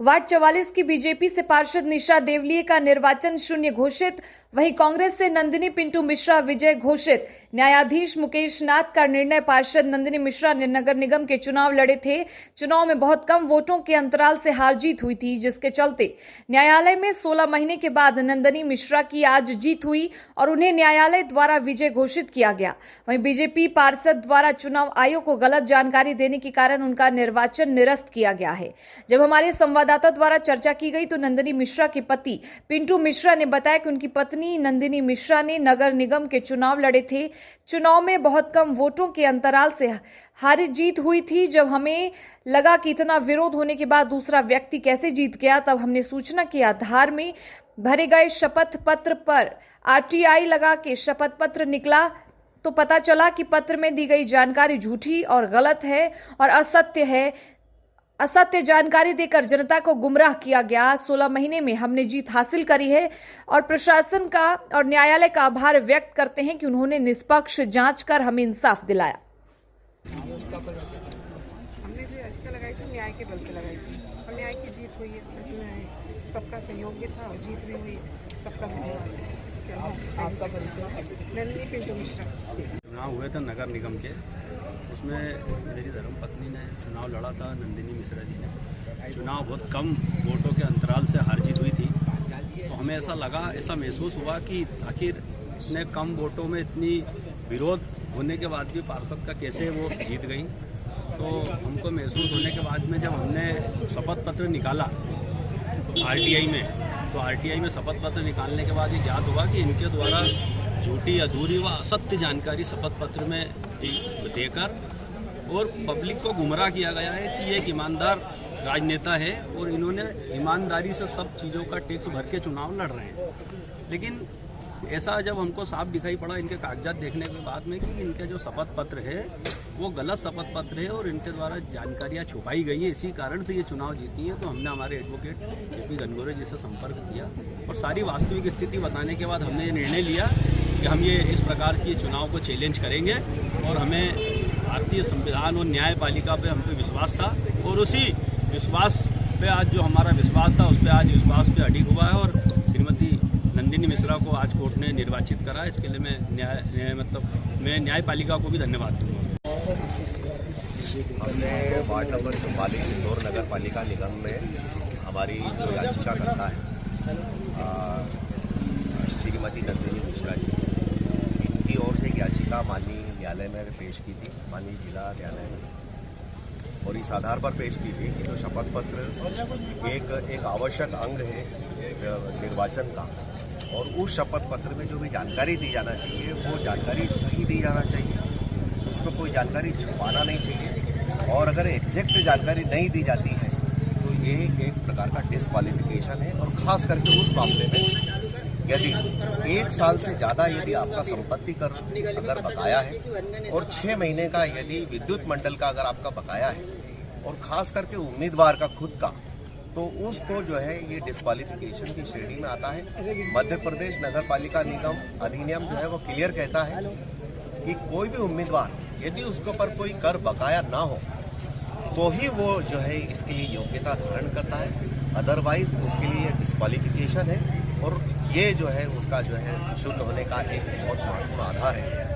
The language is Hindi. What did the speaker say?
वार्ड 44 की बीजेपी से पार्षद निशा देवलिए का निर्वाचन शून्य घोषित। वहीं कांग्रेस से नंदिनी पिंटू मिश्रा विजय घोषित। न्यायाधीश मुकेश नाथ का निर्णय। पार्षद नंदिनी मिश्रा ने नगर निगम के चुनाव लड़े थे। चुनाव में बहुत कम वोटों के अंतराल से हार जीत हुई थी, जिसके चलते न्यायालय में 16 महीने के बाद नंदिनी मिश्रा की आज जीत हुई और उन्हें न्यायालय द्वारा विजय घोषित किया गया। वहीं बीजेपी पार्षद द्वारा चुनाव आयोग को गलत जानकारी देने के कारण उनका निर्वाचन निरस्त किया गया है। जब हमारे संवाददाता द्वारा चर्चा की गई तो नंदिनी मिश्रा के पति पिंटू मिश्रा ने बताया कि उनकी पत्नी नंदिनी मिश्रा ने नगर निगम के चुनाव लड़े थे। चुनाव में बहुत कम वोटों के अंतराल से हार जीत हुई थी। जब हमें लगा कि इतना विरोध होने के बाद दूसरा व्यक्ति कैसे जीत गया, तब हमने सूचना के आधार में भरे गए शपथ पत्र पर आरटीआई लगा के शपथ पत्र निकला तो पता चला कि पत्र में दी गई जानकारी झूठी और गलत है और असत्य है। असत्य जानकारी देकर जनता को गुमराह किया गया। 16 महीने में हमने जीत हासिल करी है और प्रशासन का और न्यायालय का आभार व्यक्त करते हैं कि उन्होंने निष्पक्ष जांच कर हमें इंसाफ दिलाया। हमने जो याचिका लगाई थी न्याय के बल पे लगाई थी और न्याय की जीत हुई है। इसमें सबका सहयोग भी था और जीत भी हुई। सबका धन्यवाद। आपका परिचय? नंदिनी पिंटू मिश्रा। चुनाव हुए थे नगर निगम के, उसमें मेरी धर्मपत्नी ने चुनाव लड़ा था। नंदिनी मिश्रा जी ने चुनाव बहुत कम वोटों के अंतराल से हार जीत हुई थी। तो हमें ऐसा महसूस हुआ कि आखिर इतने कम वोटों में इतनी विरोध होने के बाद भी पार्षद का कैसे वो जीत गई। तो हमको महसूस होने के बाद में जब हमने शपथ पत्र निकाला आरटीआई में, तो आरटीआई में शपथ पत्र निकालने के बाद ये ज्ञात हुआ कि इनके द्वारा झूठी, अधूरी व असत्य जानकारी शपथ पत्र में देकर और पब्लिक को गुमराह किया गया है कि ये एक ईमानदार राजनेता है और इन्होंने ईमानदारी से सब चीज़ों का टैक्स भर के चुनाव लड़ रहे हैं। लेकिन ऐसा जब हमको साफ दिखाई पड़ा इनके कागजात देखने के बाद में कि इनके जो शपथ पत्र है वो गलत शपथ पत्र है और इनके द्वारा जानकारियाँ छुपाई गई है, इसी कारण से ये चुनाव जीती है। तो हमने हमारे एडवोकेट जेपी गनगोरे जी से संपर्क किया और सारी वास्तविक स्थिति बताने के बाद हमने ये निर्णय लिया कि हम ये इस प्रकार की चुनाव को चैलेंज करेंगे और हमें भारतीय संविधान और न्यायपालिका पे हम पे विश्वास था और उसी विश्वास पे आज जो हमारा विश्वास था उस पर आज विश्वास पे अडिग हुआ है और श्रीमती नंदिनी मिश्रा को आज कोर्ट ने निर्वाचित करा। इसके लिए मैं न्यायपालिका को भी धन्यवाद दूंगा। हमने वार्ड नंबर 44 इंदौर नगर पालिका निगम में हमारी जो याचिका करता है श्रीमती नंदिनी मिश्रा जी, इनकी ओर से एक याचिका माननीय न्यायालय में पेश की थी, माननीय जिला न्यायालय में, और इस आधार पर पेश की थी कि जो शपथ पत्र एक आवश्यक अंग है निर्वाचन का और उस शपथ पत्र में जो भी जानकारी दी जाना चाहिए वो जानकारी सही दी जाना चाहिए, उसमें कोई जानकारी छुपाना नहीं चाहिए और अगर एग्जैक्ट जानकारी नहीं दी जाती है तो ये एक प्रकार का डिस्क्वालिफिकेशन है। और ख़ास करके उस मामले में यदि 1 साल से ज़्यादा यदि आपका संपत्ति कर अगर बकाया है और 6 महीने का यदि विद्युत मंडल का अगर आपका बकाया है और ख़ास करके उम्मीदवार का खुद का, तो उसको जो है ये डिस्क्वालिफिकेशन की श्रेणी में आता है। मध्य प्रदेश नगर पालिका निगम अधिनियम जो है वो क्लियर कहता है कि कोई भी उम्मीदवार यदि उसके ऊपर कोई कर बकाया ना हो तो ही वो जो है इसके लिए योग्यता धारण करता है, अदरवाइज उसके लिए डिस्क्वालिफिकेशन है और ये जो है उसका जो है शुद्ध होने का एक बहुत महत्वपूर्ण आधार है।